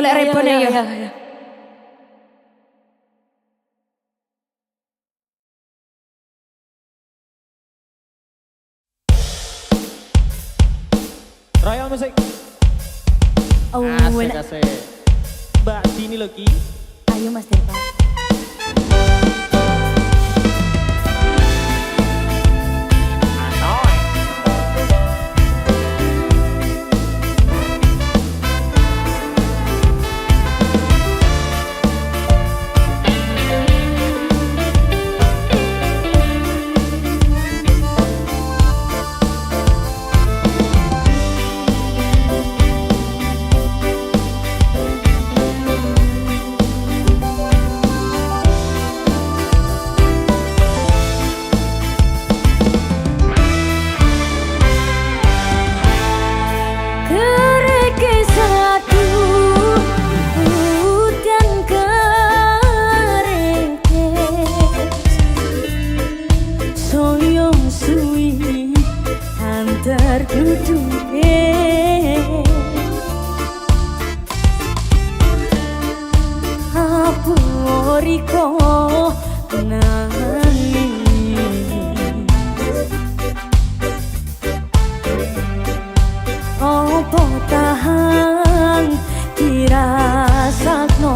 golek repone ya. Royal Musik. Oh, Asik. Mbak Dini lagi. Ayo Mas Dirpan. Riko nangis opo tahan dirasakno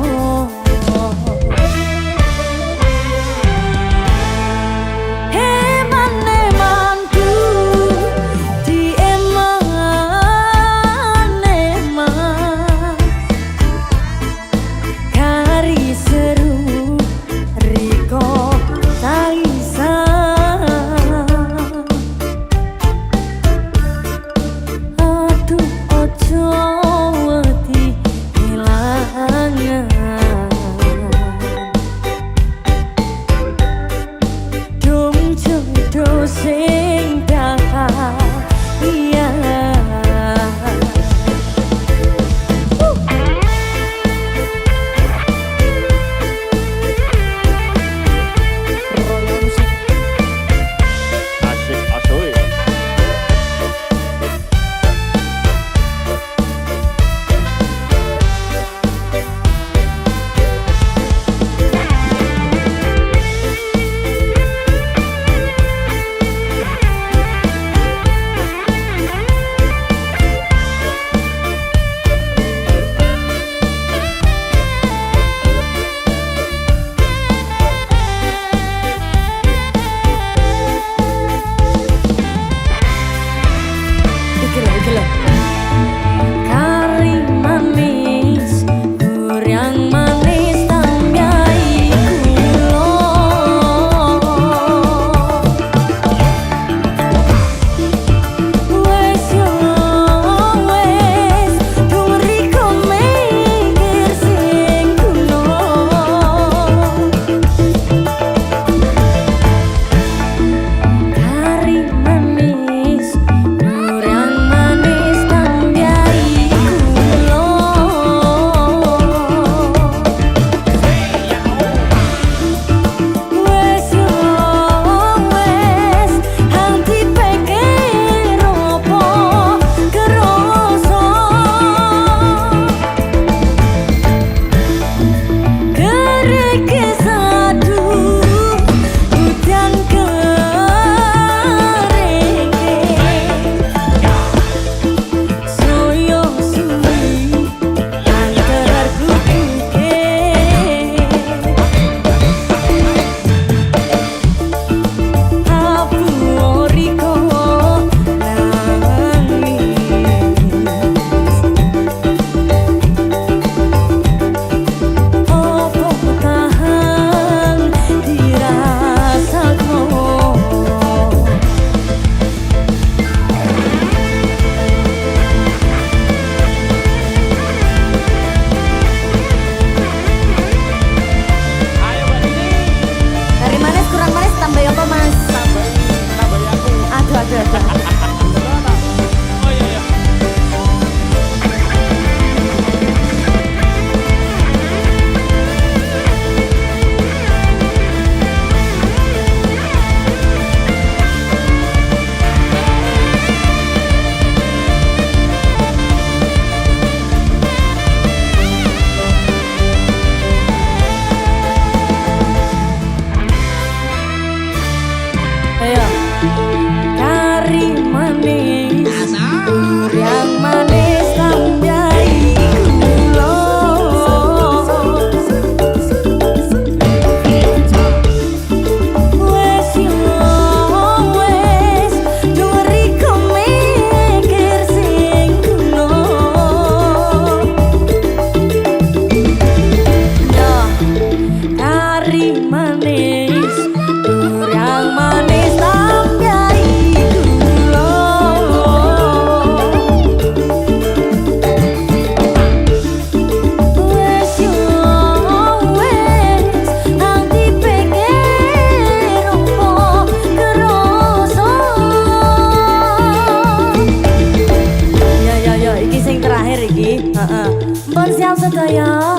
sedaya.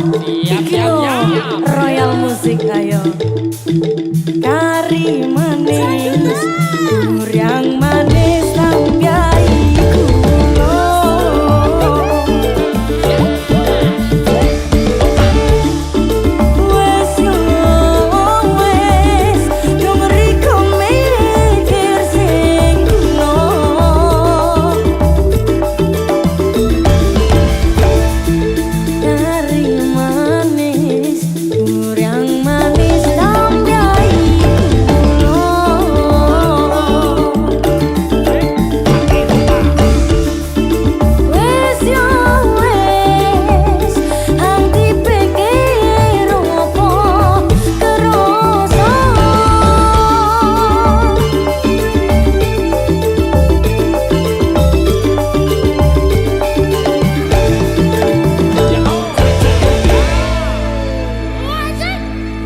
Siap. Royal Musik ayo. Kari manis, duriang manis sampai kulo. Wes yo wes, dong riko mikir sing kulo. Kari manis, duriang manis sampai kulo. Wes yo wes, hati pikir opo kerasa.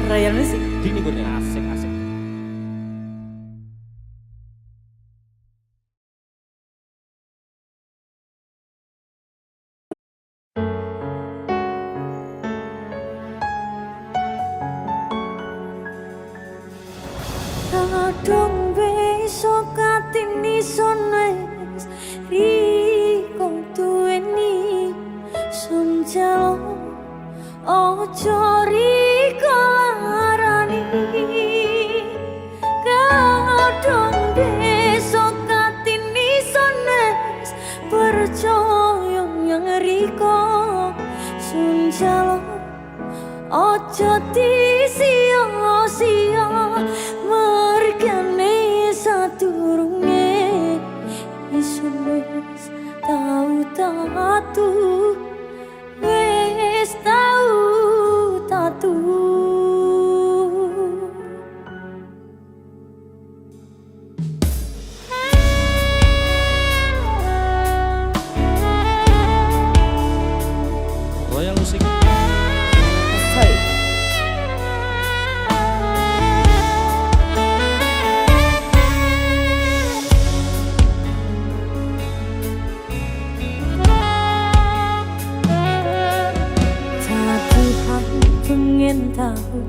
Royal Musik. Dini gue asik. Kadung besok katini sones riko duweni sun jalo ojo riko larani. Kadung besok katini sones percaya yang riko sun jalo ojo disia-sia mergane sadurunge isun wis tau tatu wis tau tatu. Royal Musik. Pengen tahu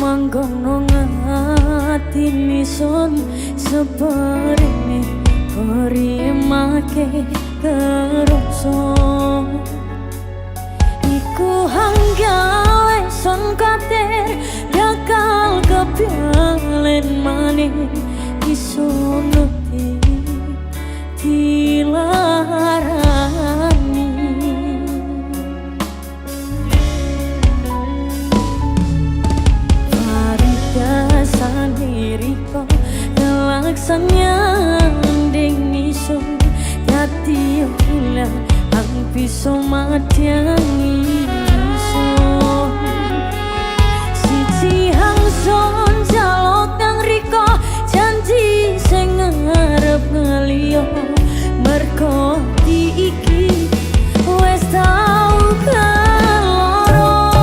manggono ngati nison seperini perimake kerasa iku hanggawe son kater bakal kepialen maneh iso nuti dilarani. Saniriko ngelaksannya ding iso yati ulah ang piso madyang iso siji hangson jalok kang riko janji sing ngarep ngeliyo merko diiki wes tau keloro.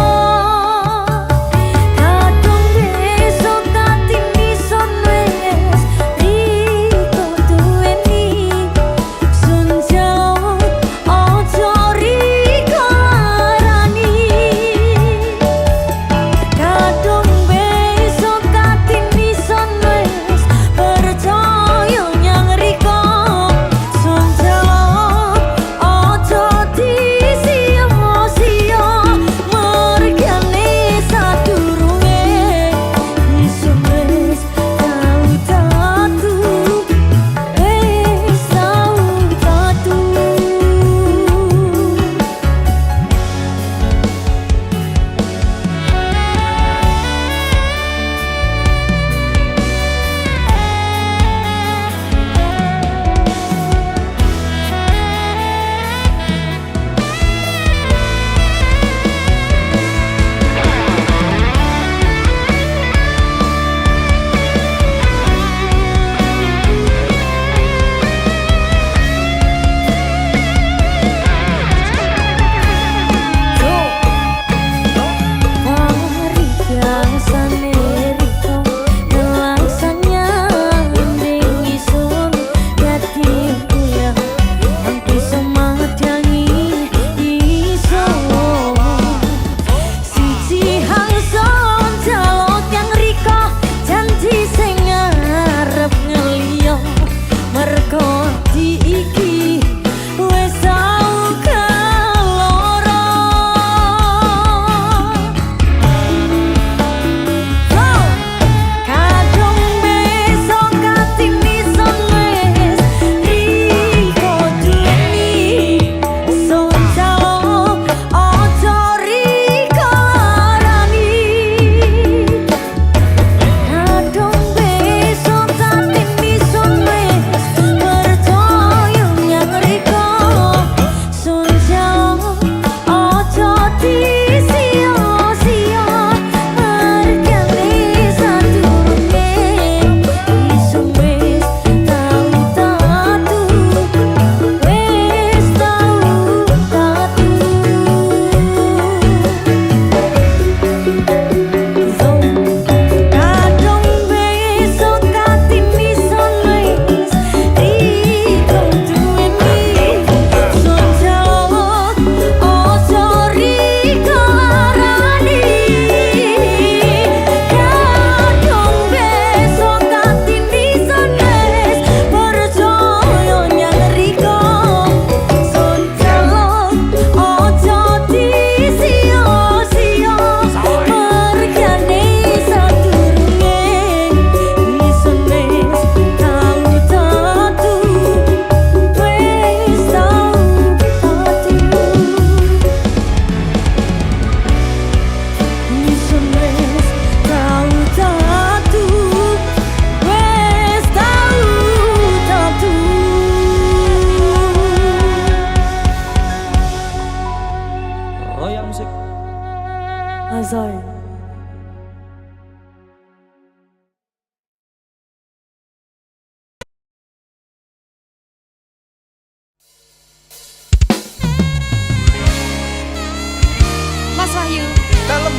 Kadung besok katini son wes riko duweni sun jauh ojo riko larani. Kadung besok katini son wes percaya yang riko sun jauh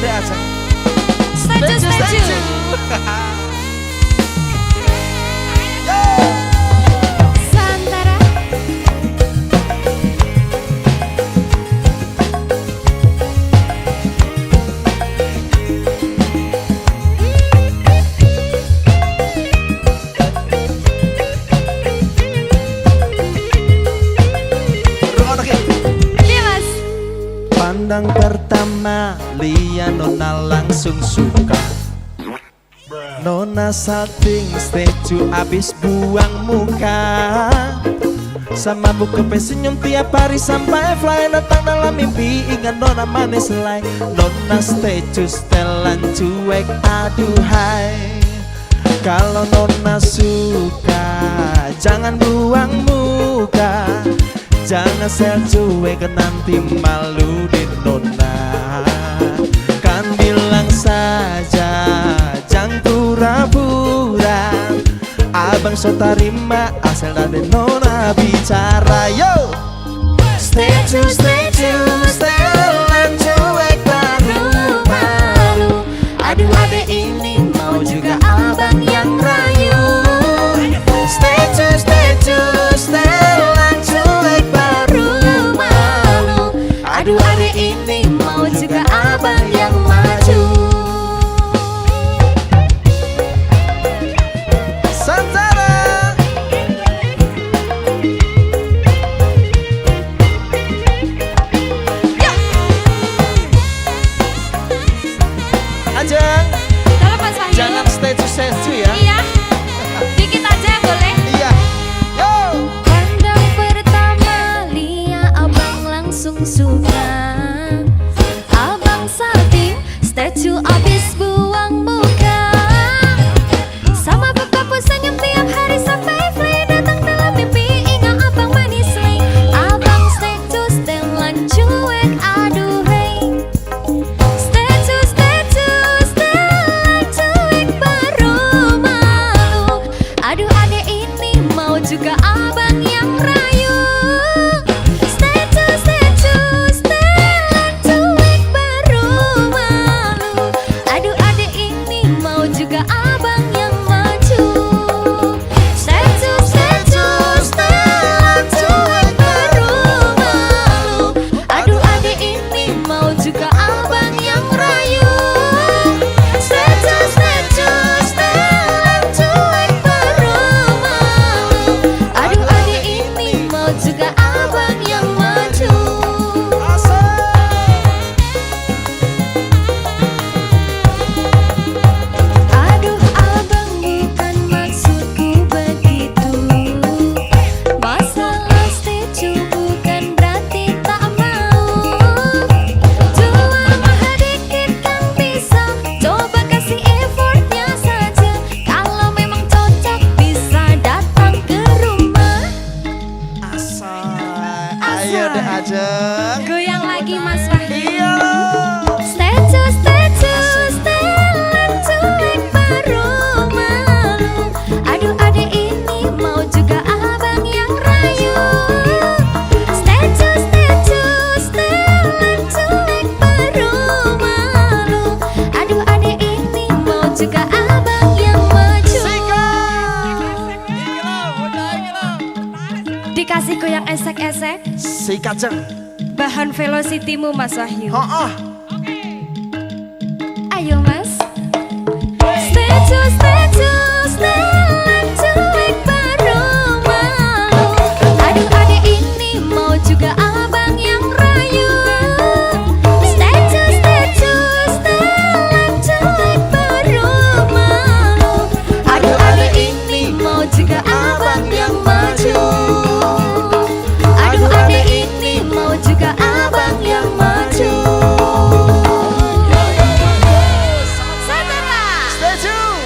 deh aja. Setuju. Santara. Iya mas. Pandang pertama Lia Nona langsung suka. Nona salting statue abis buang muka. Sama buku senyum tiap hari sampai fly. Datang dalam mimpi ingat Nona manis selai. Nona statue setelan cuek aduhai. Kalau Nona suka jangan buang muka. Jangan sel cuek nanti malu di Nona. Kan bilang saja jangan pura-pura. Abang so tarima asal dari Nona bicara. Yo, statue setelan cuek baru malu. Aduh adek ini mau juga abang yang rayu. Statue setelan cuek baru malu. Aduh adek ini mau juga abang yang maju. Santara. Ajeng, Kalau Mas Wahyu. jangan statue ya. Iya. Dikit aja boleh. Iya. Yo. Pandang pertama Lia abang langsung suka. Abang salting statue abis buang muka. Sama bekapu senyum tiap hari sampai fly. Datang dalam mimpi ingat abang manis lay. Abang statue setelan cuek aduhai. Statue setelan cuek baru malu. Aduh adek ini mau juga abang yang rayu. Statue setelan cuek baru malu. Aduh adek ini mau juga abang yang maju. Statue setelan cuek baru malu. Aduh adek ini mau juga abang yang rayu. Statue setelan cuek baru malu. Aduh adek ini mau juga abang yang maju. Aduh abang bukan maksudku begitu. Masalah statue bukan berarti tak mau. Jual mahal dikit kan bisa. Coba kasih effortnya saja. Kalau memang cocok bisa datang ke rumah. Asal. Ayo deh Ajeng. Goyang lagi Mas Wahyu. Iya loh. Statue setelan cuek baru malu. Aduh adek ini mau juga abang yang rayu. Statue setelan cuek baru malu. Aduh adek ini mau juga abang yang maju. Dikasih goyang esek-esek. Si kacang. Bahan velocity-mu Mas Wahyu. Oh. Ayo Mas. Statue setelan cuek baru malu. Aduh adek ini mau juga abang yang rayu. Statue setelan cuek baru malu. Aduh adek ini mau juga abang yang maju. Aduh adek ini mau juga abang yang maju. Santara. Statue.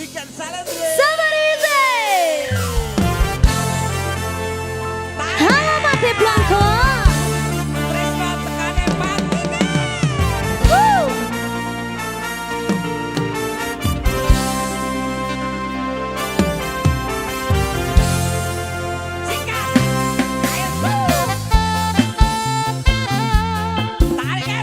Weekend Salad. Somebody say. Halo Mati Blanco. Tresno tekane pati nih. Woo. Sikat. Ayo. Tarik ya.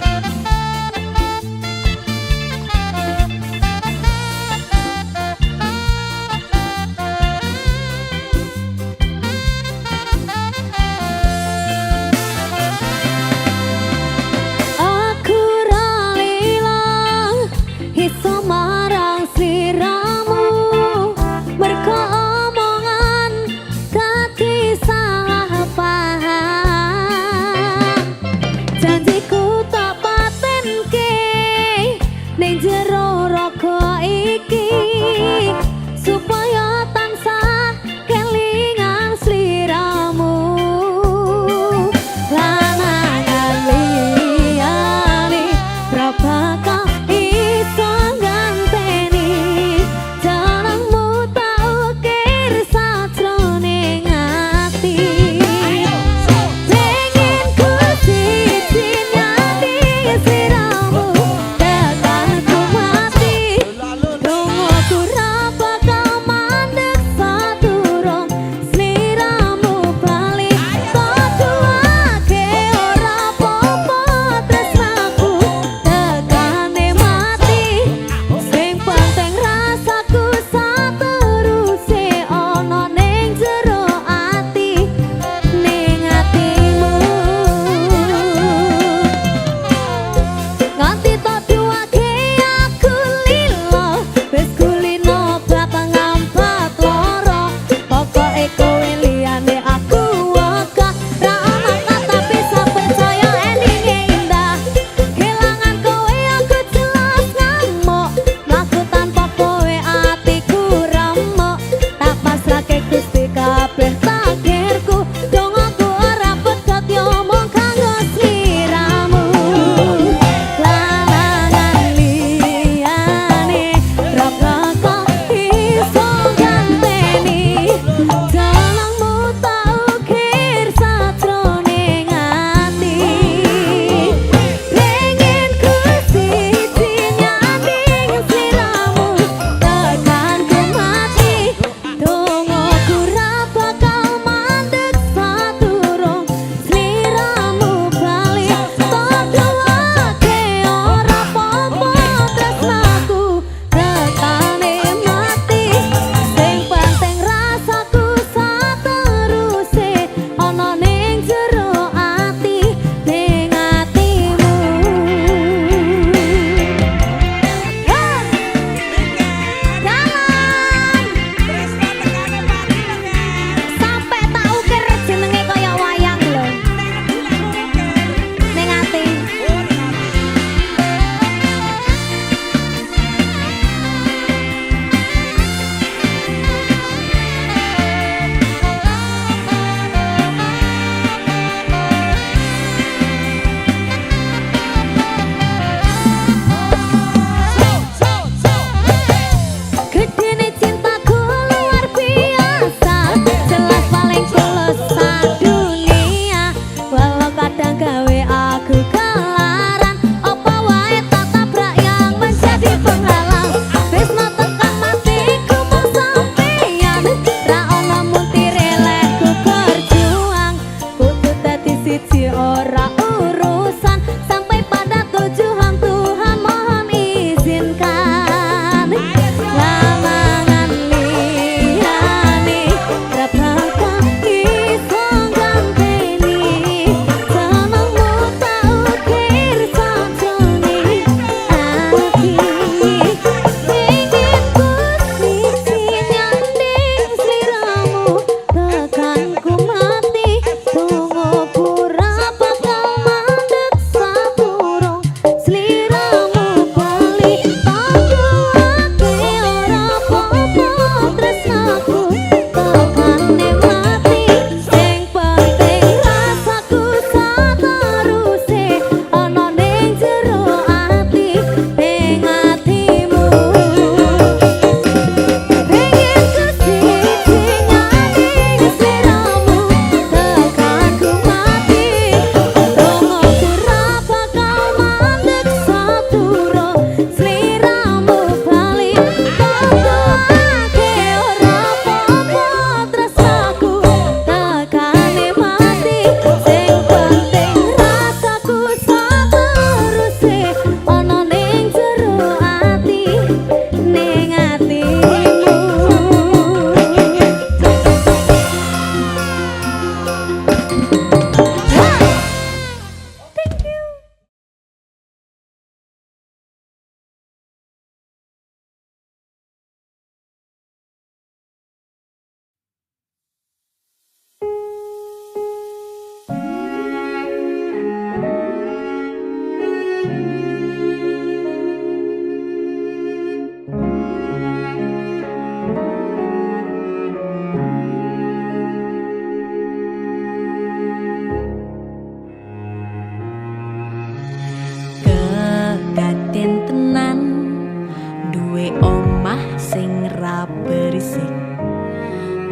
berisik,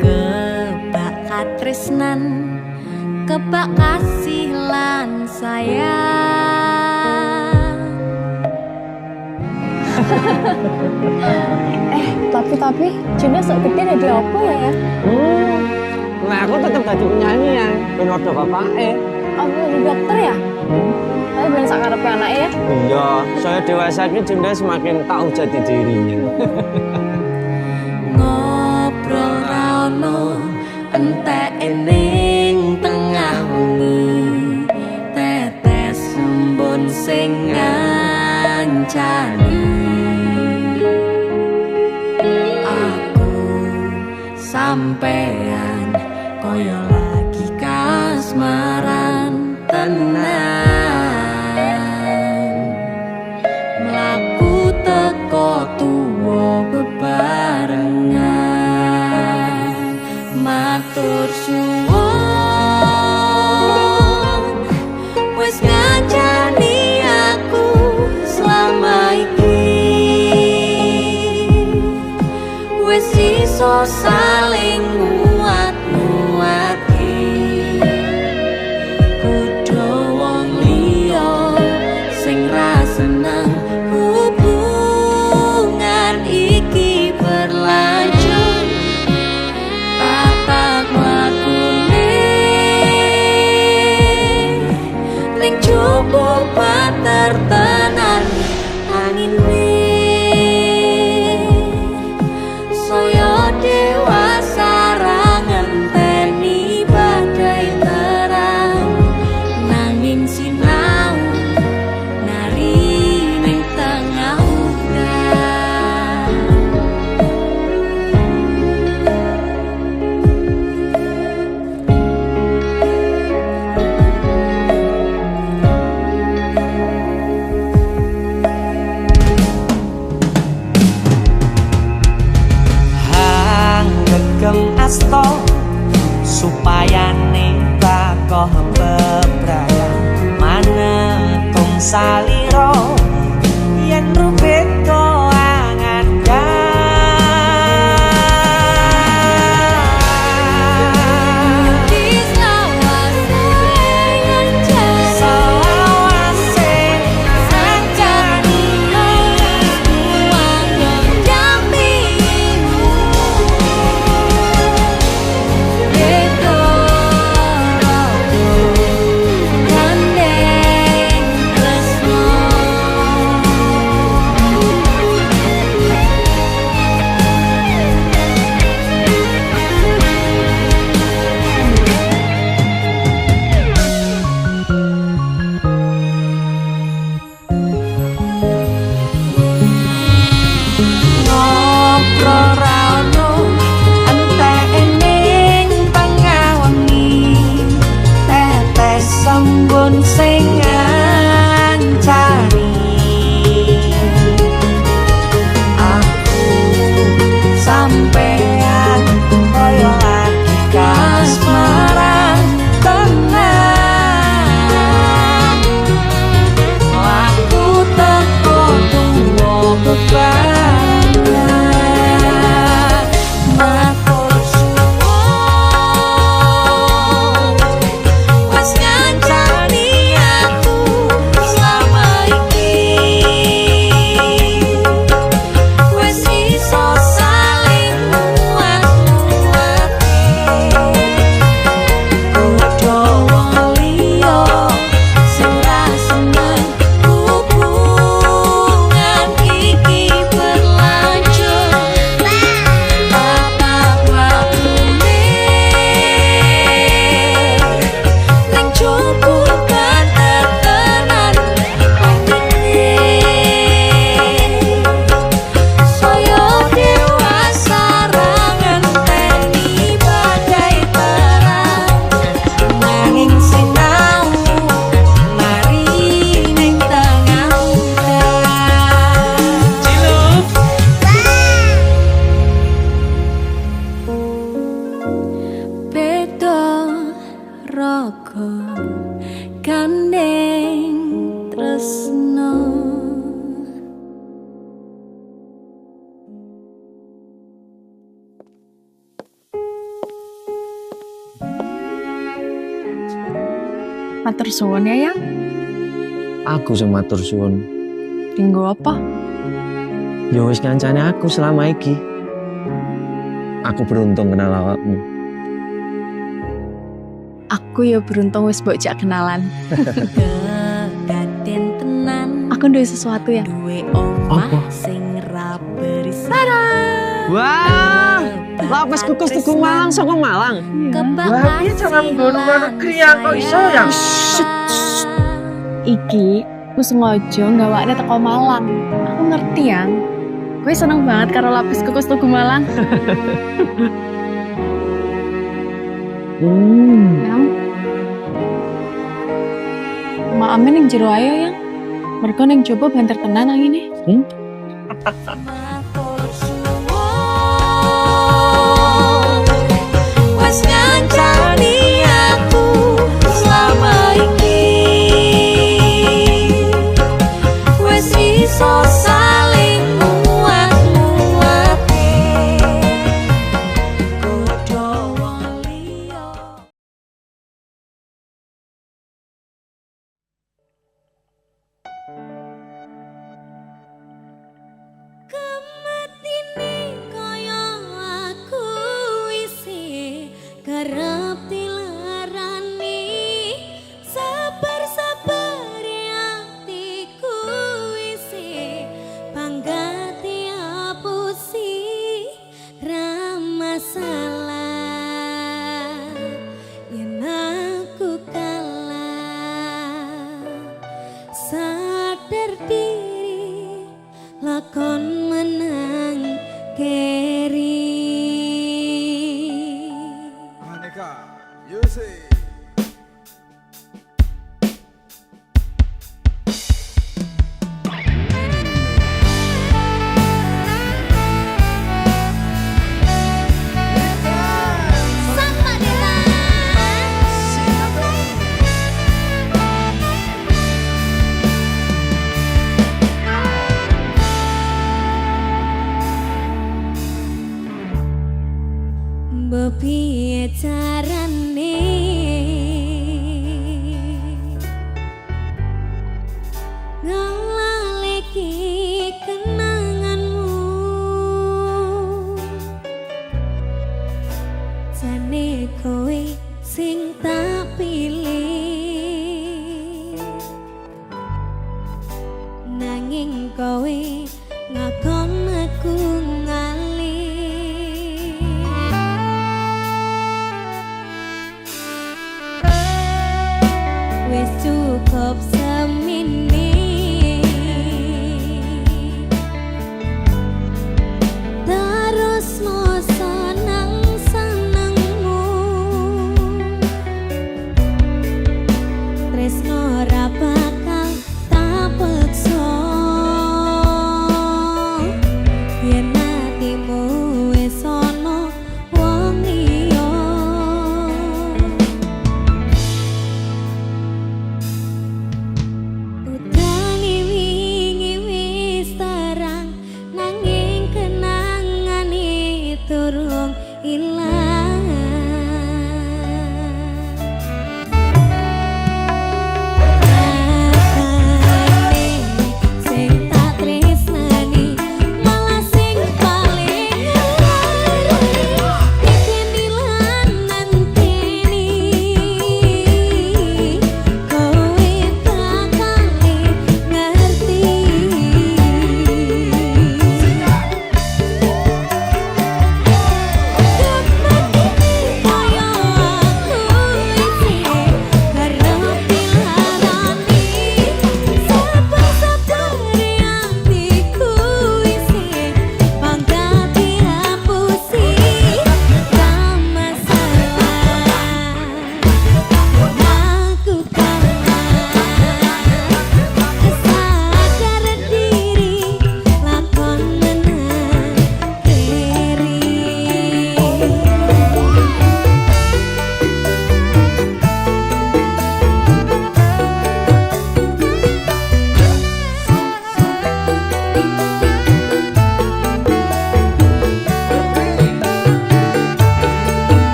kebak katresnan, kebak kasih lan sayang. Tapi Juna sok gede jadi apa ya? Nah aku tetap jadi penyanyi ya, ben ordo bapake. Apa jadi dokter ya? Tapi belum sakarepe anaknya ya? Iya, saya dewasa ini Junda semakin tahu jati dirinya. Ngobrol rano entek ening tengah wengi, tetes embun sing ngancani. Aku sampean koyo lagi kasmaran tenan, mlaku teko tuwa bebarengan, matur suwun wis ngancani aku selama iki, wis iso saling nguat-nguati. Kudu wong liya sing ra seneng hubungan iki berlanjut, tatak lakune ning jupuk patertenan angin saya dewasa ra ngenteni badai terang, nanging sinau nari ning tengah udan. Hanggegem asto supaya bakoh bebrayang manekung salira yen rubet koangan Let's Matur suwun ya, Yang. Aku sing matur suwun. Dinggo apa? Ya wis ngancane aku selama iki. Aku beruntung kenal awakmu. Aku ya beruntung wis mbok jak kenalan. Kedaden tenan Aku duwe sesuatu ya. duwe omah Apa? sing ra beris. Wah, lapis kukus Tugu Malang saka Malang. Wah, piye cara nggon luar negeri ya kok iso ya? Iki aku sengaja gawakne teko Malang. Aku ngerti Yang. Gue seneng banget karo lapis kukus Tugu Malang. Yang. Maame ning jero ayo Yang. Mergo ning jopo banter tenan angine. Wes ngancani aku selama iki. Wes iso saling muat-muate. Kudu wong liya. Kematine kaya aku isi kerep dilarani sabar-sabar atiku isi panggati apusi ra masalah yen aku kalah sadar diri lakon menang keri. Aneka, Yusuf. Sama Bepiye carane ngalaleki kenanganmu jane kowe sing tak pilih nanging kowe ngakon aku ngalih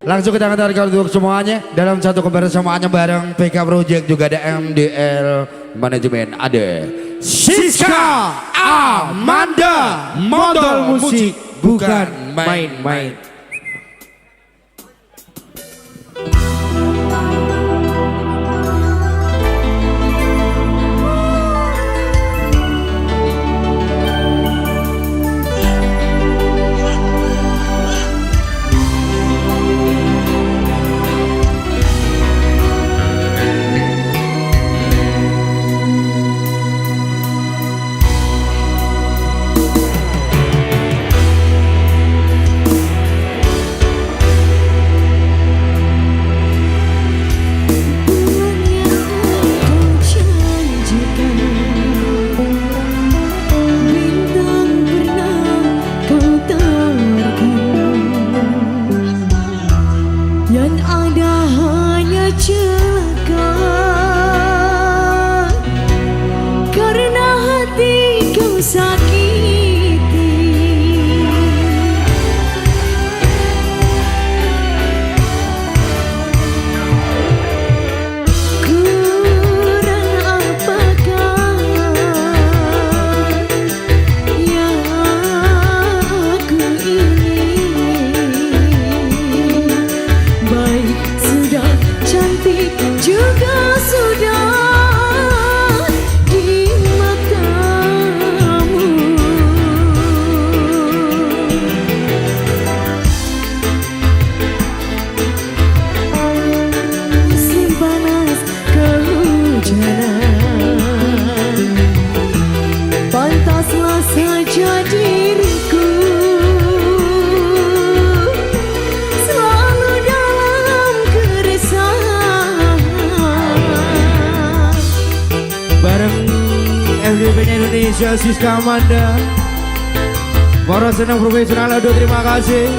Langsung kita antarkan untuk semuanya dalam satu kebersamaannya bareng PK Project, juga ada MDL Manajemen, ada Siska Amanda, modal musik bukan main-main. Indonesia, Siska Amanda, para senang profesional, aduh terima kasih.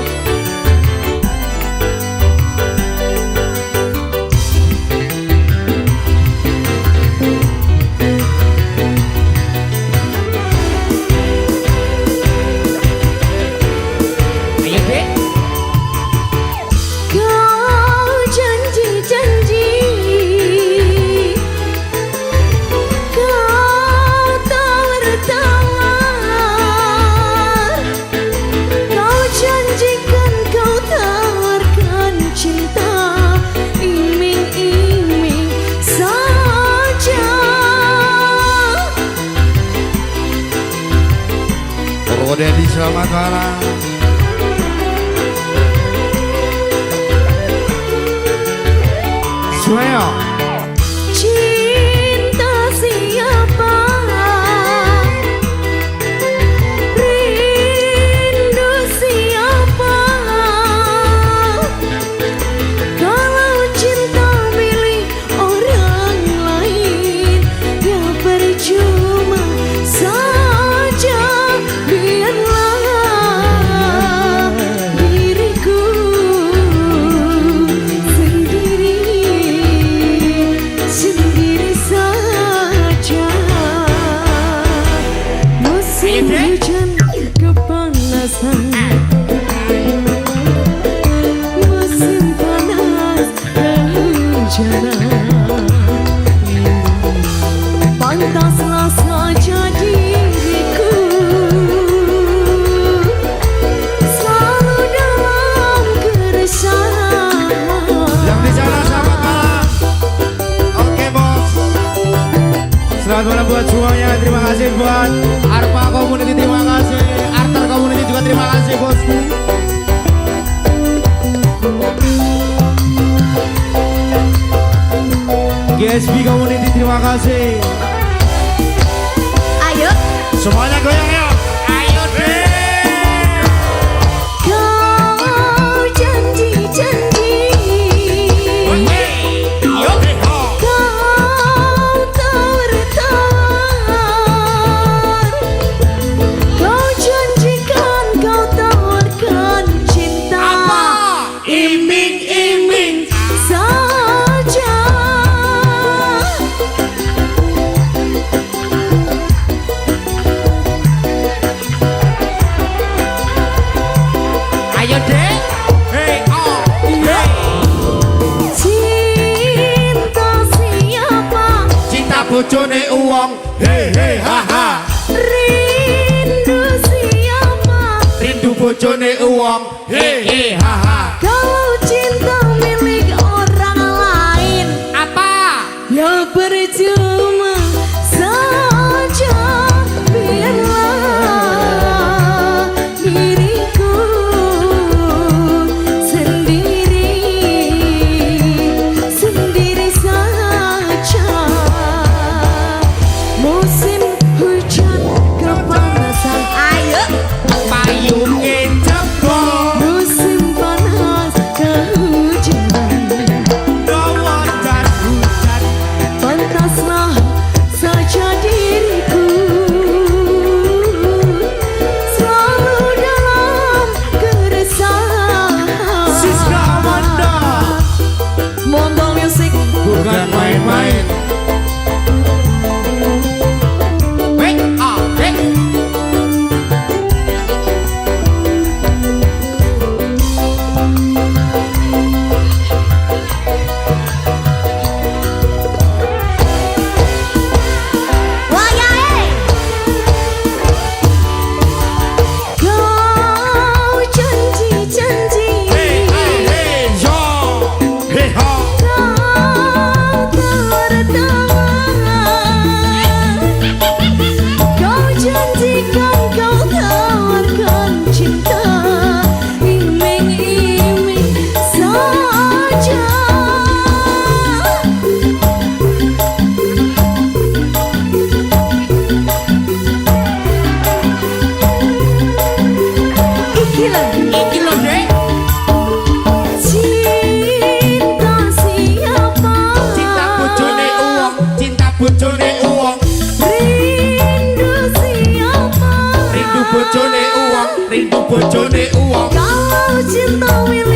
Dedi, selamat malam. Semuanya. Cinta siapa? Rindu siapa? Kalau cinta milik orang lain, ya percuma saja. Biarlah diriku sendiri saja. Musim hujan kepanasan, musim panas kehujanan, pantaslah saja diriku selalu dalam keresahan. Yang di sana selamat malam. Oke bos. Selamat malam buat semuanya. Terima kasih buat Arpa Community, terima kasih. Arter Community juga terima kasih bosku. GSB Community terima kasih. Ayo Semuanya goyang yuk. Ayo deh. kau janji-janji, kau tawar-tawar, kau janjikan kau tawarkan cinta. Iming-iming Saja ayo deh. Hey oh. Yeah. bojone uang. Hei hei ha ha. Rindu siapa? Rindu bojone uang. Hei hei ha ha. Kalau cinta milik orang lain, Apa? ya percuma saja. Biarlah diriku sendiri saja. Musim hujan kepanasan, ayo. Payungnya jebol. Musim panas kehujanan, Dawan dan hujan. pantaslah saja diriku selalu dalam keresahan. Siska Amanda. Mondol Music. Bukan main-main. Wait, wait. Kau janji-janji Hey, hey, hey, yo. Hey, ho. Kau janjikan kau tawarkan cinta, iming-iming saja. Iki lo, Dek. Cinta siapa? Cinta bojone uang, cinta bojone uang. Rindu siapa? Rindu bojone uang, rindu bojone uang. Kalau cinta milik